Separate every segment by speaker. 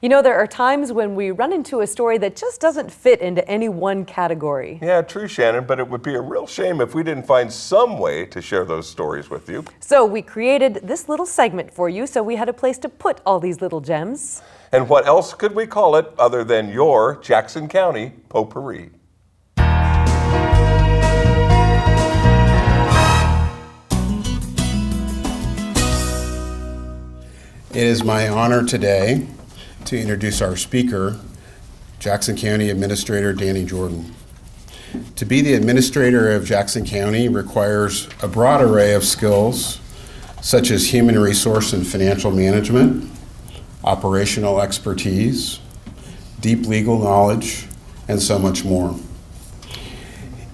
Speaker 1: You know, there are times when we run into a story that just doesn't fit into any one category.
Speaker 2: Yeah, true, Shannon, but it would be a real shame if we didn't find some way to share those stories with you.
Speaker 1: So we created this little segment for you, so we had a place to put all these little gems.
Speaker 2: And what else could we call it other than your Jackson County Potpourri?
Speaker 3: It is my honor today to introduce our speaker, Jackson County Administrator Danny Jordan. To be the administrator of Jackson County requires a broad array of skills, such as human resource and financial management, operational expertise, deep legal knowledge, and so much more.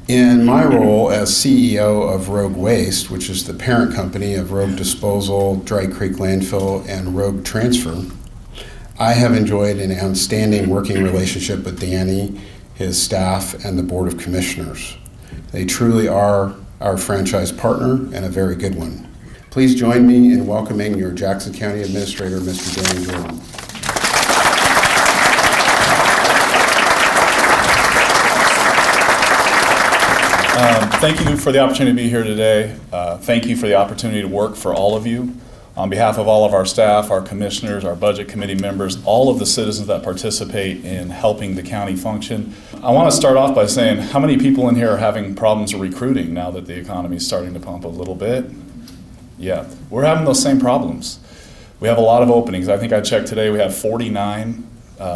Speaker 3: In my role as CEO of Rogue Waste, which is the parent company of Rogue Disposal, Dry Creek Landfill, and Rogue Transfer, I have enjoyed an outstanding working relationship with Danny, his staff, and the Board of Commissioners. They truly are our franchise partner and a very good one. Please join me in welcoming your Jackson County Administrator, Mr. Danny Jordan.
Speaker 4: Thank you for the opportunity to be here today. Thank you for the opportunity to work for all of you. On behalf of all of our staff, our commissioners, our budget committee members, all of the citizens that participate in helping the county function, I want to start off by saying how many people in here are having problems recruiting now that the economy is starting to pump a little bit? Yeah, we're having those same problems. We have a lot of openings. I think I checked today, we have 49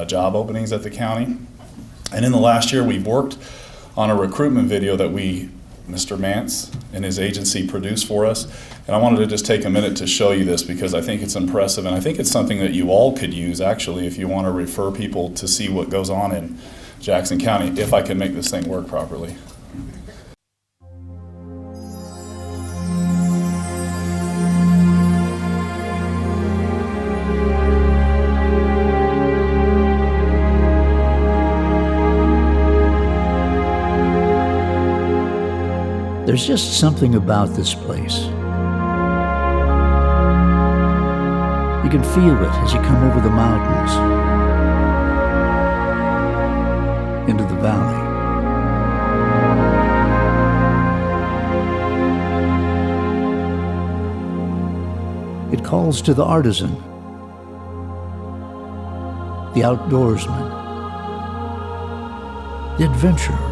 Speaker 4: job openings at the county. And in the last year, we've worked on a recruitment video that Mr. Mance and his agency produced for us. And I wanted to just take a minute to show you this because I think it's impressive, and I think it's something that you all could use actually if you want to refer people to see what goes on in Jackson County, if I can make this thing work properly.
Speaker 5: There's just something about this place. You can feel it as you come over the mountains into the valley. It calls to the artisan, the outdoorsman, the adventurer,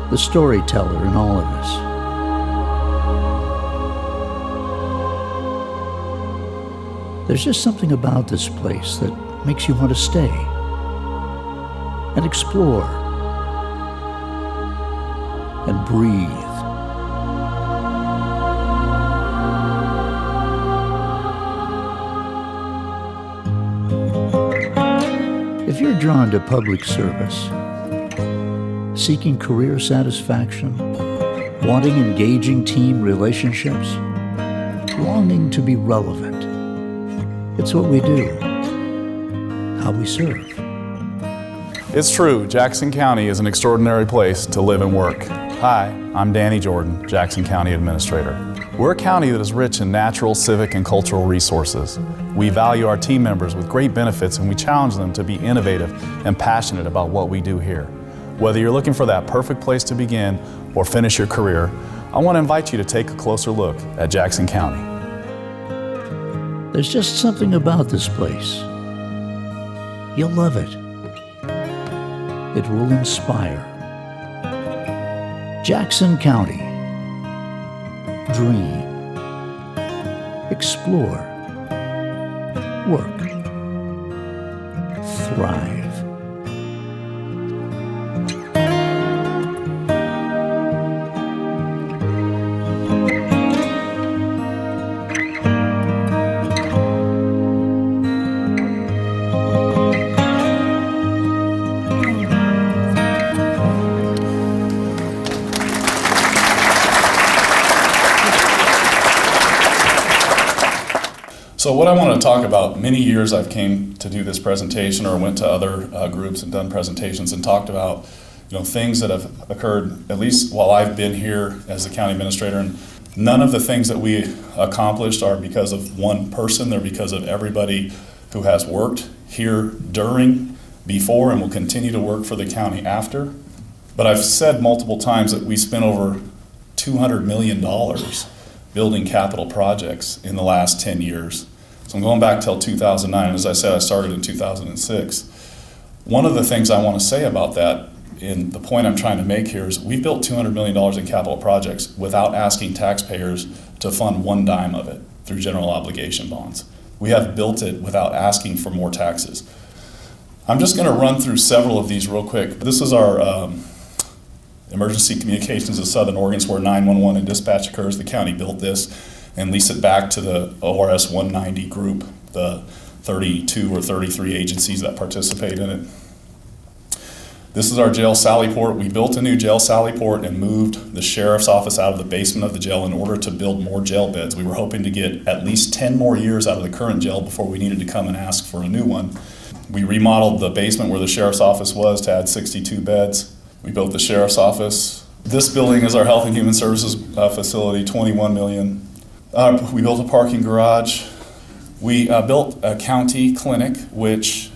Speaker 5: the storyteller in all of us. There's just something about this place that makes you want to stay and explore and breathe. If you're drawn to public service, seeking career satisfaction, wanting engaging team relationships, longing to be relevant, it's what we do, how we serve.
Speaker 4: It's true, Jackson County is an extraordinary place to live and work. Hi, I'm Danny Jordan, Jackson County Administrator. We're a county that is rich in natural, civic, and cultural resources. We value our team members with great benefits, and we challenge them to be innovative and passionate about what we do here. Whether you're looking for that perfect place to begin or finish your career, I want to invite you to take a closer look at Jackson County.
Speaker 5: There's just something about this place. You'll love it. It will inspire. Jackson County. Dream. Explore. Work. Thrive.
Speaker 4: So what I want to talk about, many years I've came to do this presentation or went to other groups and done presentations and talked about things that have occurred, at least while I've been here as the county administrator, and none of the things that we accomplished are because of one person. They're because of everybody who has worked here during, before, and will continue to work for the county after. But I've said multiple times that we spent over $200 million building capital projects in the last 10 years. So I'm going back till 2009. As I said, I started in 2006. One of the things I want to say about that, and the point I'm trying to make here, is we built $200 million in capital projects without asking taxpayers to fund one dime of it through general obligation bonds. We have built it without asking for more taxes. I'm just going to run through several of these real quick. This is our emergency communications of Southern Oregon, where 911 and dispatch occurs. The county built this and leased it back to the ORS 190 group, the 32 or 33 agencies that participate in it. This is our jail Sallyport. We built a new jail Sallyport and moved the sheriff's office out of the basement of the jail in order to build more jail beds. We were hoping to get at least 10 more years out of the current jail before we needed to come and ask for a new one. We remodeled the basement where the sheriff's office was to add 62 beds. We built the sheriff's office. This building is our Health and Human Services facility, $21 million. We built a parking garage. We built a county clinic, which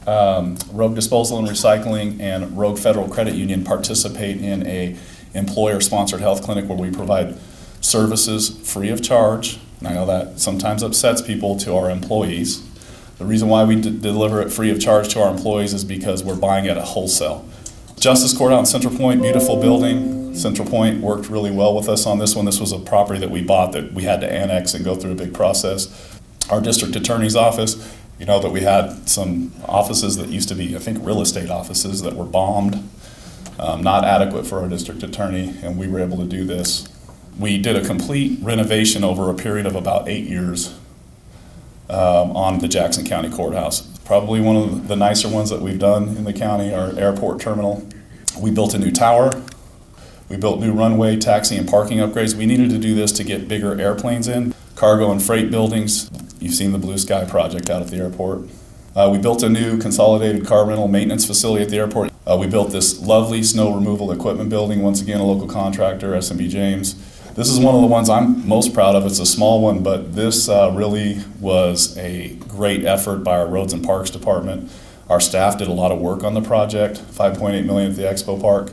Speaker 4: Rogue Disposal and Recycling and Rogue Federal Credit Union participate in a employer-sponsored health clinic where we provide services free of charge. And I know that sometimes upsets people, to our employees. The reason why we deliver it free of charge to our employees is because we're buying it at wholesale. Justice Court out in Central Point, beautiful building. Central Point worked really well with us on this one. This was a property that we bought that we had to annex and go through a big process. Our district attorney's office, you know that we had some offices that used to be, I think, real estate offices that were bombed, not adequate for our district attorney, and we were able to do this. We did a complete renovation over a period of about 8 years on the Jackson County Courthouse. Probably one of the nicer ones that we've done in the county, our airport terminal. We built a new tower. We built new runway, taxi, and parking upgrades. We needed to do this to get bigger airplanes in, cargo and freight buildings. You've seen the Blue Sky project out at the airport. We built a new consolidated car rental maintenance facility at the airport. We built this lovely snow removal equipment building, once again a local contractor, S&B James. This is one of the ones I'm most proud of. It's a small one, but this really was a great effort by our Roads and Parks Department. Our staff did a lot of work on the project, $5.8 million at the Expo Park.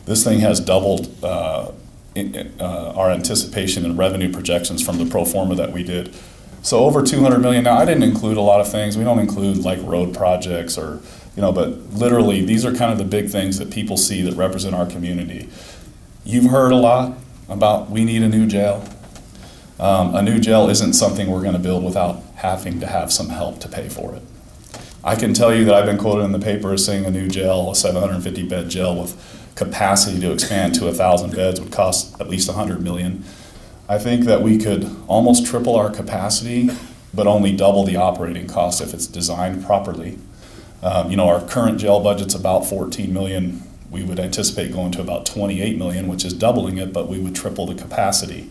Speaker 4: This thing has doubled our anticipation and revenue projections from the pro forma that we did. So over $200 million. Now, I didn't include a lot of things. We don't include like road projects or, but literally these are kind of the big things that people see that represent our community. You've heard a lot about we need a new jail. A new jail isn't something we're going to build without having to have some help to pay for it. I can tell you that I've been quoted in the paper as saying a new jail, a 750-bed jail with capacity to expand to 1,000 beds would cost at least $100 million. I think that we could almost triple our capacity, but only double the operating cost if it's designed properly. Our current jail budget's about $14 million. We would anticipate going to about $28 million, which is doubling it, but we would triple the capacity.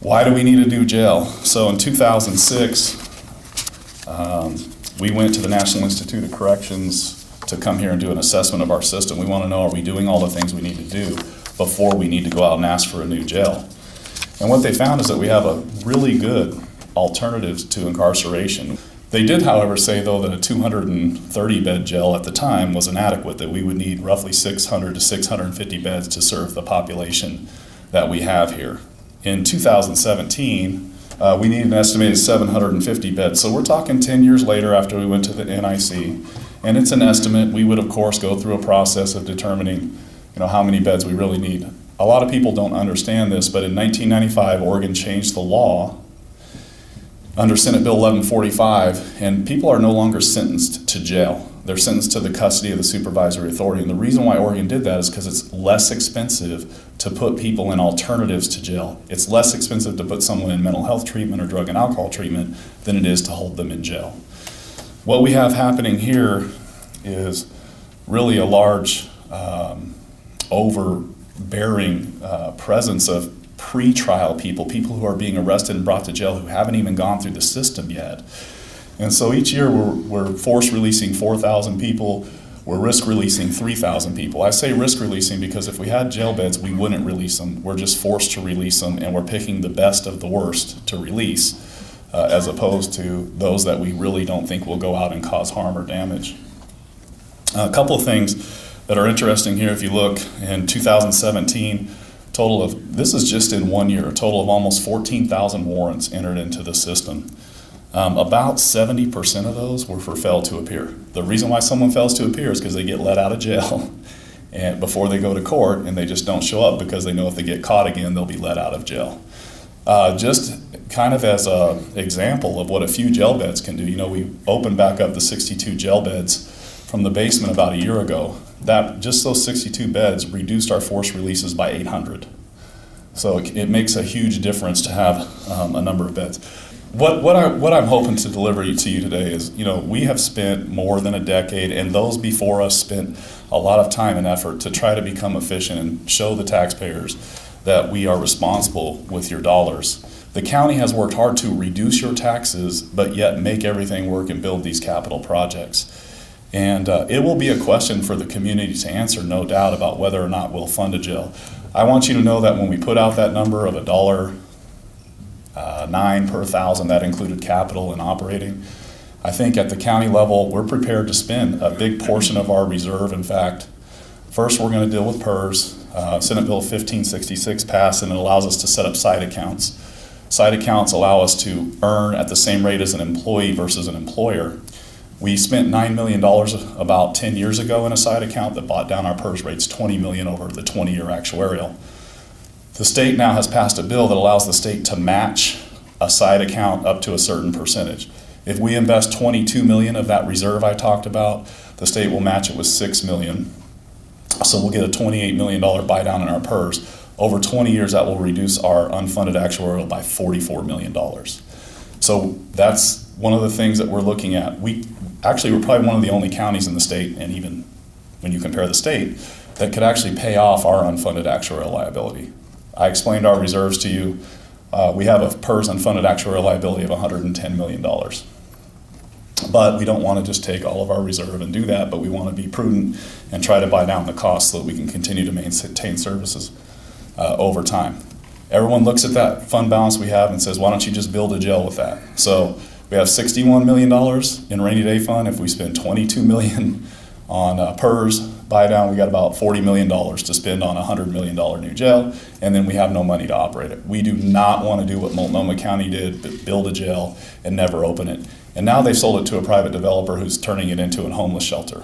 Speaker 4: Why do we need a new jail? So in 2006, we went to the National Institute of Corrections to come here and do an assessment of our system. We want to know, are we doing all the things we need to do before we need to go out and ask for a new jail? And what they found is that we have a really good alternatives to incarceration. They did, however, say, though, that a 230-bed jail at the time was inadequate, that we would need roughly 600 to 650 beds to serve the population that we have here. In 2017, we need an estimated 750 beds. So we're talking 10 years later after we went to the NIC, and it's an estimate. We would, of course, go through a process of determining, how many beds we really need. A lot of people don't understand this, but in 1995, Oregon changed the law under Senate Bill 1145, and people are no longer sentenced to jail. They're sentenced to the custody of the supervisory authority. And the reason why Oregon did that is because it's less expensive to put people in alternatives to jail. It's less expensive to put someone in mental health treatment or drug and alcohol treatment than it is to hold them in jail. What we have happening here is really a large overbearing presence of pre-trial people who are being arrested and brought to jail who haven't even gone through the system yet. And so each year we're force releasing 4,000 people, we're risk releasing 3,000 people. I say risk releasing because if we had jail beds, we wouldn't release them. We're just forced to release them, and we're picking the best of the worst to release. as opposed to those that we really don't think will go out and cause harm or damage. A couple of things that are interesting here, if you look in 2017, this is just in 1 year, a total of almost 14,000 warrants entered into the system. About 70% of those were for fail to appear. The reason why someone fails to appear is because they get let out of jail and before they go to court, and they just don't show up because they know if they get caught again, they'll be let out of jail. Just kind of as an example of what a few jail beds can do, we opened back up the 62 jail beds from the basement about a year ago. That just those 62 beds reduced our forced releases by 800. So it makes a huge difference to have a number of beds. What I'm hoping to deliver to you today is, we have spent more than a decade, and those before us spent a lot of time and effort to try to become efficient and show the taxpayers that we are responsible with your dollars. The county has worked hard to reduce your taxes, but yet make everything work and build these capital projects. And it will be a question for the community to answer, no doubt, about whether or not we'll fund a jail. I want you to know that when we put out that number of $1.09 per thousand, that included capital and operating, I think at the county level, we're prepared to spend a big portion of our reserve. In fact, first we're going to deal with PERS. Senate Bill 1566 passed, and it allows us to set up side accounts. Side accounts allow us to earn at the same rate as an employee versus an employer. We spent $9 million about 10 years ago in a side account that bought down our PERS rates $20 million over the 20-year actuarial. The state now has passed a bill that allows the state to match a side account up to a certain percentage. If we invest $22 million of that reserve I talked about, the state will match it with $6 million. So we'll get a $28 million buy down in our PERS. Over 20 years, that will reduce our unfunded actuarial by $44 million. So that's one of the things that we're looking at. We're probably one of the only counties in the state, and even when you compare the state, that could actually pay off our unfunded actuarial liability. I explained our reserves to you. We have a PERS unfunded actuarial liability of $110 million. But we don't want to just take all of our reserve and do that, but we want to be prudent and try to buy down the cost so that we can continue to maintain services over time. Everyone looks at that fund balance we have and says, why don't you just build a jail with that? So we have $61 million in rainy day fund. If we spend $22 million on PERS buy down, we got about $40 million to spend on a $100 million new jail, and then we have no money to operate it. We do not want to do what Multnomah County did, but build a jail and never open it. And now they've sold it to a private developer who's turning it into a homeless shelter.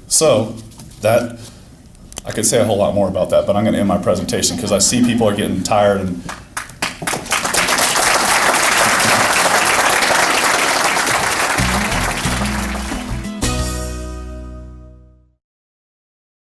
Speaker 4: So that, I could say a whole lot more about that, but I'm going to end my presentation because I see people are getting tired and